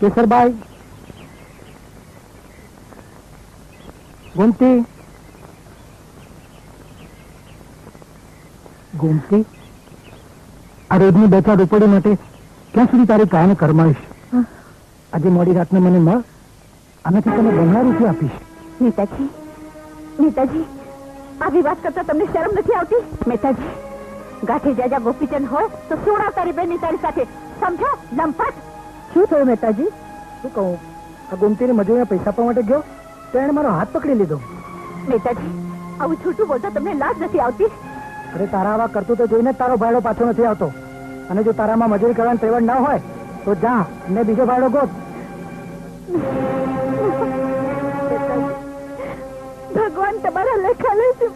કેસરભાઈ, ગોમતી, ગોમતી, આ રોજની 2-4 રૂપિયા માટે ક્યાં સુધી તારી કાયને કરમાઈશ? આજે મોડી રાતને મને મળ, આનાથી તને 12 રૂપિયા આપીશ. નેતાજી, નેતાજી, આવી વાત કરતા તમને શરમ નથી આવતી? નેતાજી, ગાંઠે જાજા ગોપીચંદ હોય તો સોડા તારી બેન તારી સાથે, સમજો? લંપટ. શું થયું નેતાજી? શું કહું, આ ગોમતીને મજૂરીના પૈસા આપવા માટે ગયો, તેણે મારો હાથ પકડી લીધો. નેતાજી, આવું છૂટું બોલતા તમને લાજ નથી આવતી? અરે તારા આવા કરતું તો જોઈને તારો ભાઈડો પાછો નથી આવતો. અને જો તારામાં મજૂરી કરવાની તેવડ ના હોય તો જા ને બીજો ભાઈડો ગોત. ભગવાન તમારા લેખા લેશે.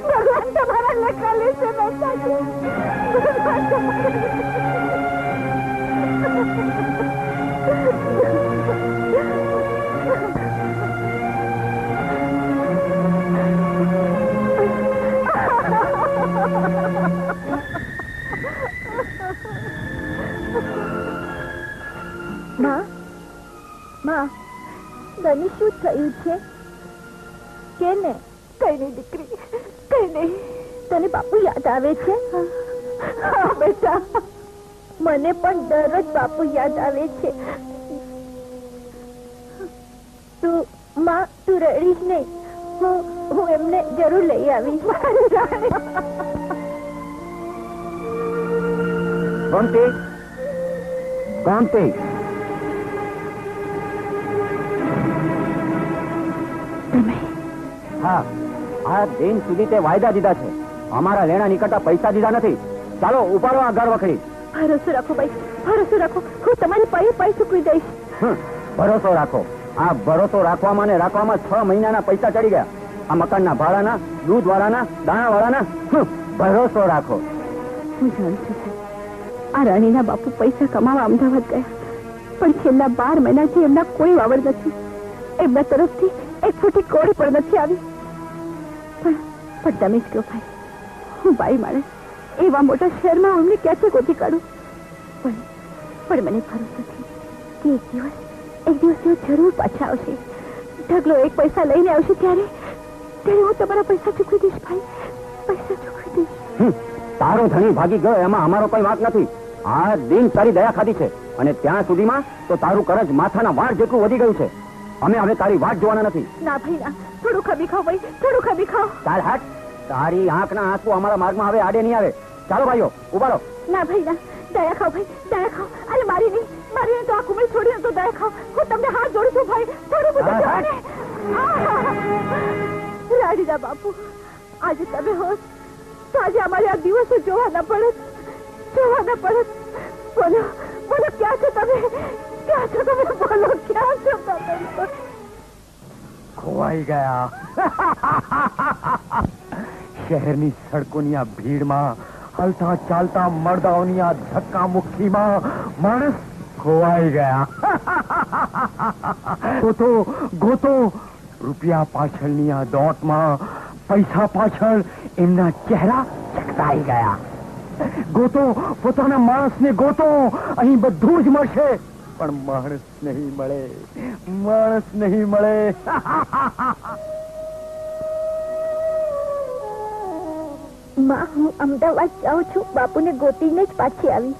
ભગવાન તમારા લેખા લેશે. માં, તને શું થયું છે? કે ને? કઈ નહીં દીકરી, કઈ નહીં. તને બાપુ યાદ આવે છે? હા બેટા, મને પણ દરરોજ બાપુ યાદ આવે છે. તું રડીશ નહીં, હું એમને જરૂર લઈ આવીશ. ગોમતી, ગોમતી, હા, આ દિન સુધી તે વાયદા દીધા છે. અમારા લેણા નીકળતા પૈસા દીધા નથી. ચાલો ઉપાડો આ ઘર વખરી. ભરોસો રાખો ભાઈ, ભરોસો રાખો. હું તમારી પાયે પાય ચૂકવી દઈશ. ભરોસો રાખો. આ ભરોસો રાખવામાં ને રાખવામાં 6 મહિનાના પૈસા ચડી ગયા. આ મકાનના ભાડાના, દૂધ વાળાના, દાણા વાળાના. ભરોસો રાખો. હું જાણું છું, આ રાણીના બાપુ પૈસા કમાવા અમદાવાદ ગયા, પણ છેલ્લા 12 મહિનાથી એમના કોઈ વાવડ નથી. એમના તરફથી એક ફૂટી કોળી પણ નથી આવી. પણ તમે જ કહો ભાઈ, હું બાઈ માણસ એવા મોટા શહેરમાં અમને ક્યાંથી ગોતી કાઢું? પણ મને ભરોસો છે કે એક દિવસ તેઓ જરૂર પાછા આવશે. ઢગલો એક પૈસા લઈને આવશે ત્યારે હું તમારા પૈસા ચૂકવી દઈશ ભાઈ, પૈસા ચૂકવી દઈશ. તારો ધણી ભાગી ગયો એમાં અમારો કોઈ વાંક નથી. આ દિન તારી દયા ખાધી છે અને ત્યાં સુધીમાં તો તારું કરજ માથાના વાળ જેટલું વધી ગયું છે. અમે હવે તારી વાત જોવાના નથી. ના ભાઈ ના, થોડું ખબી ખાઓ ભાઈ, થોડું ખબી ખાઓ. ચાલ હાટ, તારી આંખના આંસુ અમારા માર્ગમાં હવે આડે નહીં આવે. ચાલો ભાઈઓ, ઉભારો. ના ભાઈ ના, દયા ખાઓ ભાઈ, દયા ખાઓ. અરે મારી નહીં તો આ કુમળી છોડીને તો દયા ખાઓ. હું તમને હાથ જોડું છું ભાઈ, થોડું બધું. રાણીના બાપુ, આજે તમે હોત તો આજે અમારે આ દિવસો જોવાના પડત. બોલો બોલો, ક્યાં છો તમે? ક્યાં છો તમે? બોલો, ક્યાં છો તમે? ખોવાઈ ગયા. શહેરની સડકોની આ ભીડમાં, હલતા ચાલતા મરદાઓની આ ધક્કા મુક્કીમાં માણસ ખોવાઈ ગયા. ગોતો રૂપિયા પાછળની આ દોટમાં, પૈસા પાછળ એમના ચહેરા ચકતાઈ ગયા. ગોતો, પોતાના માણસને ગોતો. અહીં બધું જ મળશે, પણ માણસ નહીં મળે. માં, હું અમદાવાદ જાઉં છું. બાપુને ગોતીને જ પાછી આવી.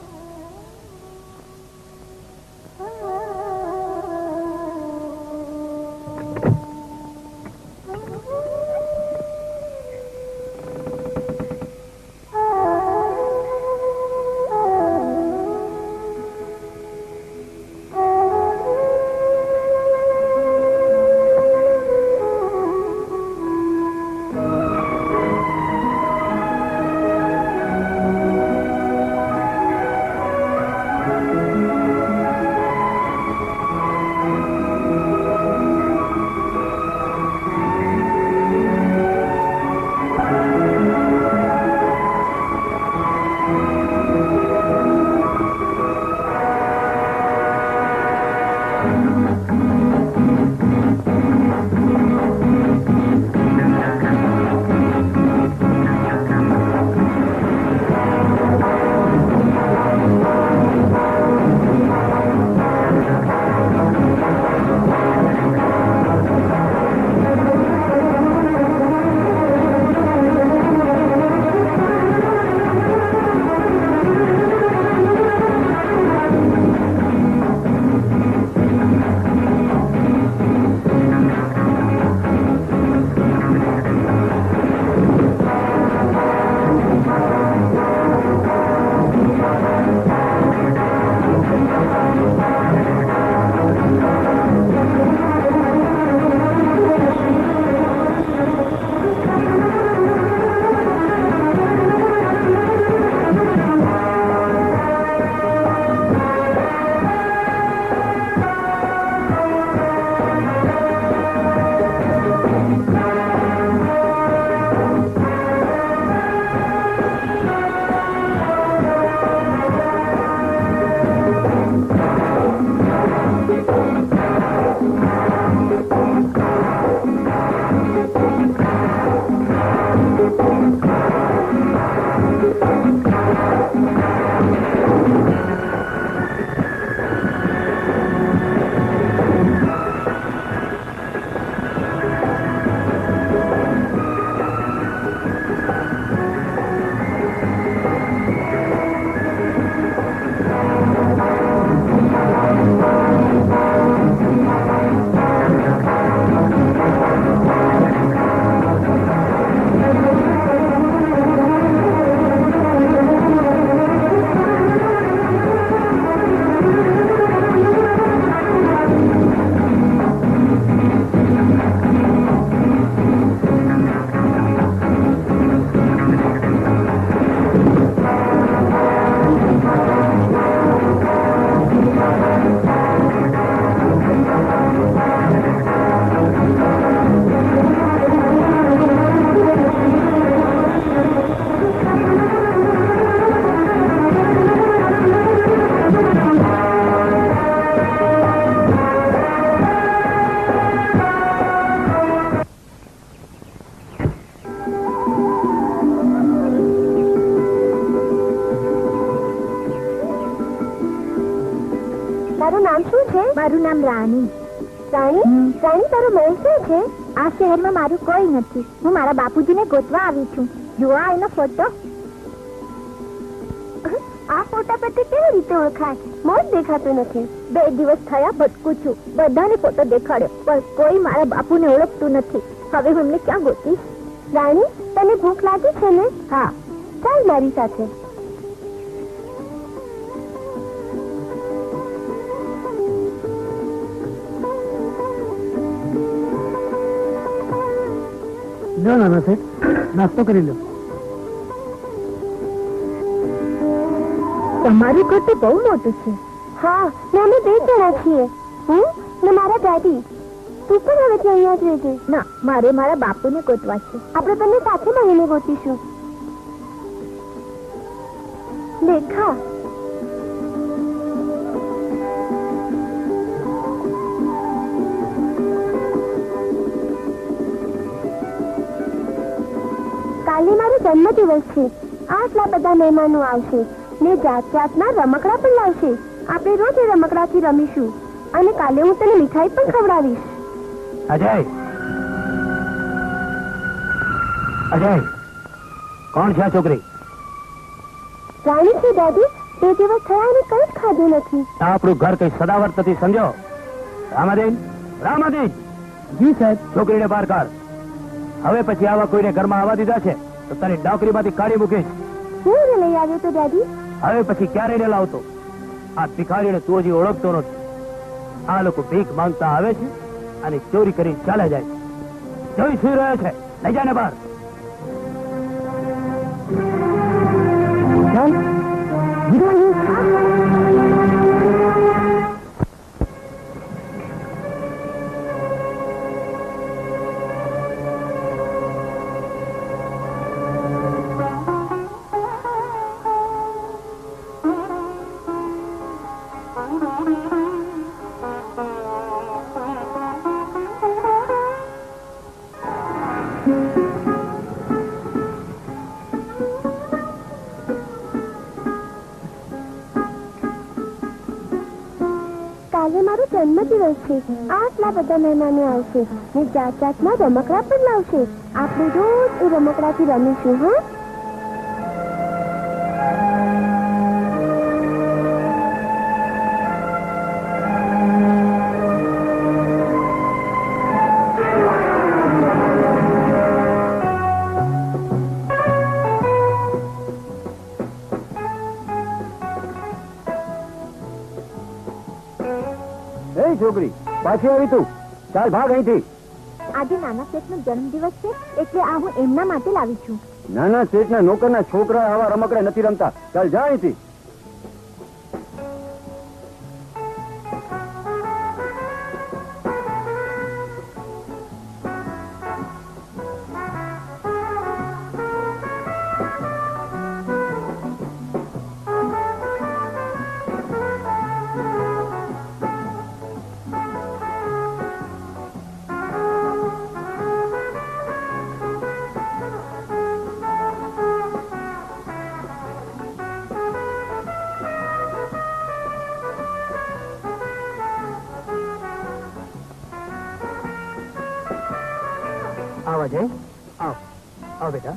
તારું નામ શું છે? મારું નામ રાણી. રાણી? રાણી, તારો મહેલ ક્યાં છે? આ શહેરમાં મારું કોઈ નથી. હું મારા બાપુજીને ગોતવા આવી છું. જુઓ આ એનો ફોટો. આ ફોટા પરથી કેવી રીતે ઓળખાય? મોજ દેખાતો નથી. 2 દિવસ થયા ભટકું છું. બધાને ફોટો દેખાડ્યો પણ કોઈ મારા બાપુને ઓળખતું નથી. હવે હું એમને ક્યાં ગોતીશ? રાણી, તને ભૂખ લાગી છે ને? હા, ચાલ મારી સાથે. લો નાના શેઠ, નાસ્તો કરી લો. તમારું ઘર તો બહુ મોટું છે. હા, ને અમે 2 જણા છીએ, હું ને મારા દાદી. તું પણ હવેથી અહીંયા જ રહેજે. ના, મારે મારા બાપુને ગોતવા છે. આપણે બંને સાથે મળીને ગોતીશું. દેખા, કાલે મારો જન્મદિવસ છે. આટલા બધા મહેમાનો આવશે ને જાત જાતના રમકડા પણ લાવશે. આપણે રોજ એ રમકડાથી રમીશું અને કાલે હું તને મીઠાઈ પણ ખવડાવીશ. અજય, અજય, કોણ છે આ છોકરી? રાણી છે દાદી. 2 દિવસ થયા અને કંઈ જ ખાધું નથી. આપણું ઘર કઈ સદાવર્ત નથી, સમજો? રામાદીન, રામાદીન. જી સાહેબ. છોકરીને બહાર કાઢ. હવે પછી આવા કોઈને ઘરમાં આવવા દીધા છે તો તારી નોકરીમાંથી કાઢી મૂકીશ. હું એને લઈ આવ્યો તો દાદી. હવે પછી ક્યારે ને લાવતો? આ ભિખારીને તું હજી ઓળખતો નથી. આ લોકો ભીખ માંગતા આવે છે અને ચોરી કરી ચાલે જાય. જોઈ સુઈ રહ્યો છે, લઈ જાને બહાર. ચાલ. કાલે મારો જન્મદિવસ છે. આટલા બધા મહેમાનો આવશે ને જાત જાતના રમકડા પણ લાવશે. આપણે રોજ એ રમકડાથી રમીશું. હા, છોકરી પાછી આવી તું. ચાલ ભાગ અહીંથી. આજે નાના શેઠનો જન્મદિવસ છે એટલે આ હું એમના માટે લાવી છું. નાના શેઠના નોકરના છોકરા આવા રમકડા નથી રમતા. ચાલ જા અહીંથી. આવા જય આવ આવ બેટા.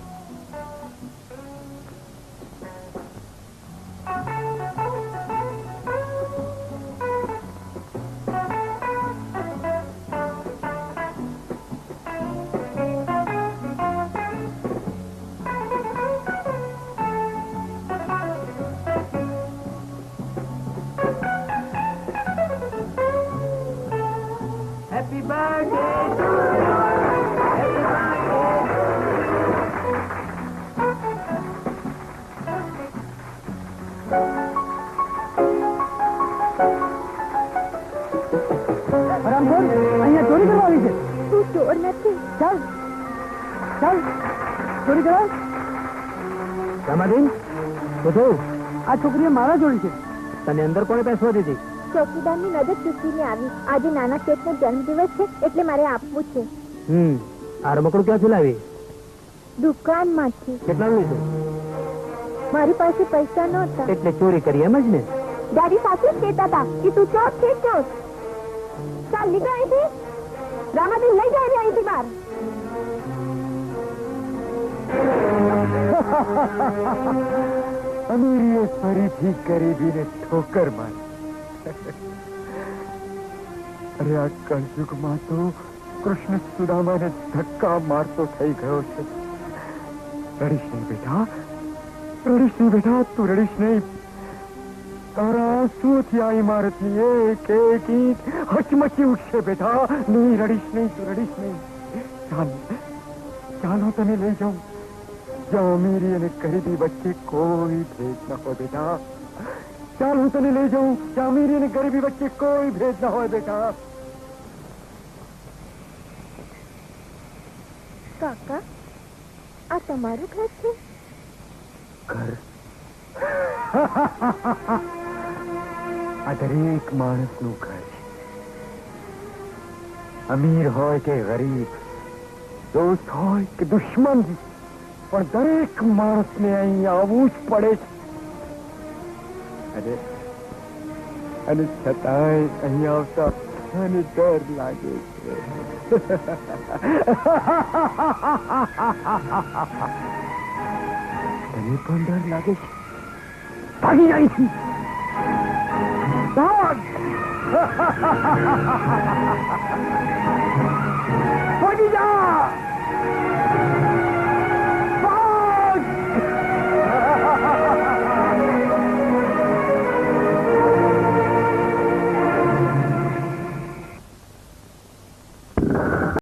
Happy birthday to you. Happy રામભોજ, અહીંયા ચોરી કરવા આવી છે. તું ચોર નથી. ચાલ ચાલ ચોરી કરવા. રામાધીન બધું આ છોકરીએ મારા જોડી છે. તને અંદર કોને બેસવા દીધી? ચોકીદારની નજર ચૂકવીને આવી. આજે નાના શેઠનો જન્મદિવસ છે એટલે મારે આપવું છે. આ રમકડું ક્યાંથી લાવી? દુકાનમાંથી. કેટલાનું લીધું? મારી પાસે પૈસા નહોતા. એટલે ચોરી કરી એમ જ ને? ડેડી સાચું જ કહેતા હતા કે તું ચોર છે. ચોર. ચાલ નીકળ અહીંથી. રામાધીન લઈ જાય અહીંથી બહાર. અમીરીએ ફરીથી ગરીબીને ઠોકર મારી. અરે આ કળયુગમાં તો કૃષ્ણ સુદામાને ધક્કા મારતો થઈ ગયો છે. રડીશ નહીં બેટા, રડીશ નહીં બેટા, તું રડીશ નહીં. તારા આંસુઓથી આ ઇમારતની એક એક ઈંટ હચમચી ઉઠશે બેટા. નહીં રડીશ નહીં, તું રડીશ નહીં. ચાલ ચાલ હું તને લઈ જાઉં જ્યાં અમીરી અને ગરીબી વચ્ચે કોઈ ભેદ ન હોય બેટા. ચાલ હું તને લઈ જાઉં જ્યાં અમીરી અને ગરીબી વચ્ચે કોઈ ભેદ ન હોય બેટા. કાકા, આ તમારું ઘર છે? ઘર? આ દરેક માણસનું ઘર છે. અમીર હોય કે ગરીબ, દોસ્ત હોય કે દુશ્મન, પણ દરેક માણસને અહીં આવવું જ પડે છે. અને છતાંય અહીં આવતા મને ડર લાગે છે. તને પણ ડર લાગે છે? ભાગી અહીંથી. ભાગ. ભાગી જા.